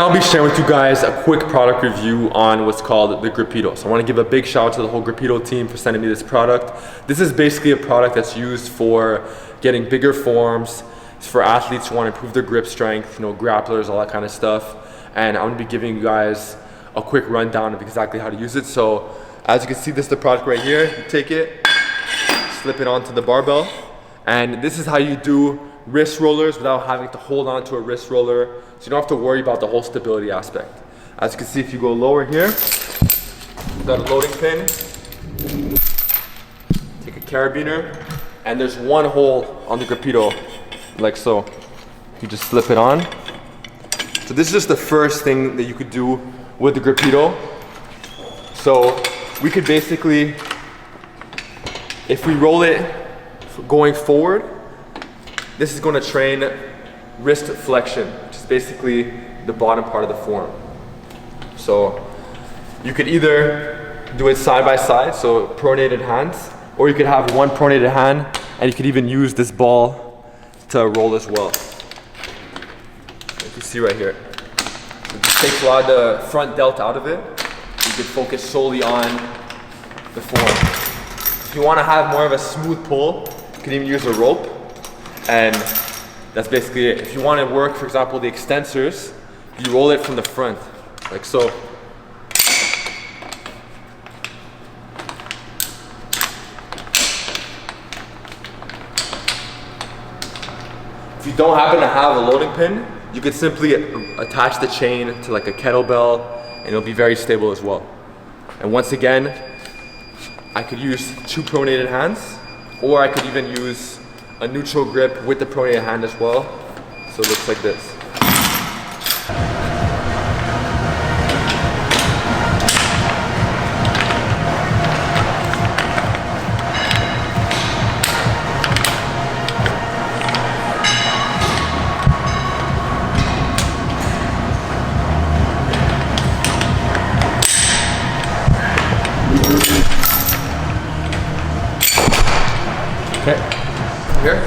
I'll be sharing with you guys a quick product review on what's called the Gripedo. So I want to give a big shout out to the whole Gripedo team for sending me this product. This is basically a product that's used for getting bigger forearms. It's for athletes who want to improve their grip strength, you know, grapplers, all that kind of stuff. And I'm going to be giving you guys a quick rundown of exactly how to use it. So as you can see, this is the product right here. You take it, slip it onto the barbell, and this is how you do wrist rollers without having to hold on to a wrist roller, so you don't have to worry about the whole stability aspect. As you can see, if you go lower here, you've got a loading pin, take a carabiner, and there's one hole on the Gripedo, like so. You just slip it on. So this is just the first thing that you could do with the Gripedo. So we could basically, if we roll it going forward, this is going to train wrist flexion, which is basically the bottom part of the forearm. So you could either do it side by side, so pronated hands, or you could have one pronated hand, and you could even use this ball to roll as well. You can see right here. It just takes a lot of the front delt out of it. You can focus solely on the forearm. If you want to have more of a smooth pull, you can even use a rope. And that's basically it. If you want to work, for example, the extensors, you roll it from the front, like so. If you don't happen to have a loading pin, you could simply attach the chain to like a kettlebell, and it'll be very stable as well. And once again, I could use two pronated hands, or I could even use a neutral grip with the pronated hand as well. So it looks like this. Okay. Here.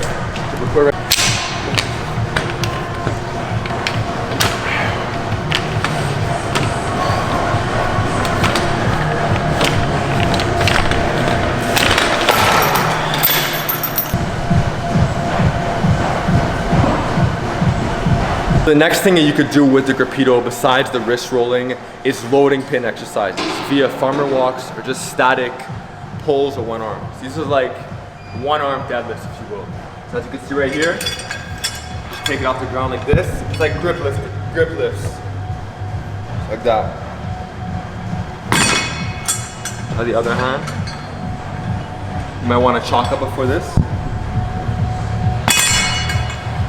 The next thing that you could do with the Gripedo, besides the wrist rolling, is loading pin exercises via farmer walks or just static pulls of one arm. So these are like one arm deadlifts, if you will. So as you can see right here, just take it off the ground like this. It's like grip lifts, like that. On the other hand, you might want to chalk up before this.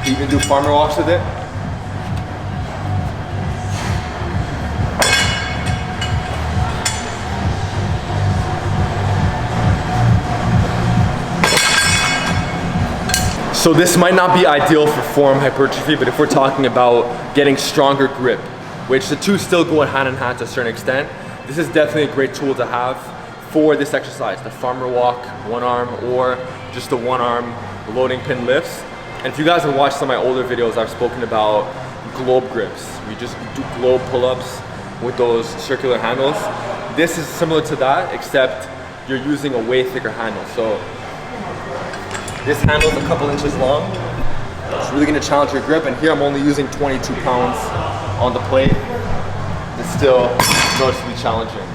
You even do farmer walks with it. So this might not be ideal for forearm hypertrophy, but if we're talking about getting stronger grip, which the two still go hand in hand to a certain extent, this is definitely a great tool to have for this exercise, the farmer walk, one arm, or just the one arm loading pin lifts. And if you guys have watched some of my older videos, I've spoken about globe grips. We just do globe pull-ups with those circular handles. This is similar to that, except you're using a way thicker handle. So this handle is a couple inches long. It's really going to challenge your grip, and here I'm only using 22 pounds on the plate. It's still noticeably challenging.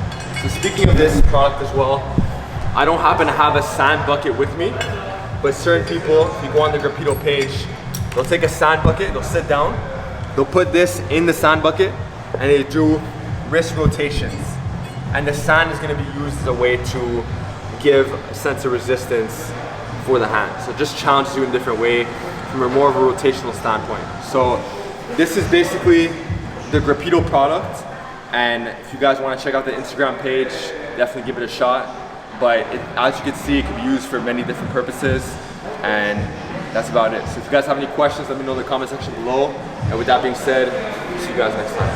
So speaking of this product as well, I don't happen to have a sand bucket with me, but certain people, if you go on the Gripedo page, they'll take a sand bucket, they'll sit down, they'll put this in the sand bucket, and they do wrist rotations. And the sand is going to be used as a way to give a sense of resistance for the hand. So it just challenges you in a different way from a more of a rotational standpoint. So this is basically the Gripedo product, and if you guys want to check out the Instagram page, definitely give it a shot. But as you can see, it can be used for many different purposes, and that's about it. So if you guys have any questions, let me know in the comment section below. And with that being said, see you guys next time.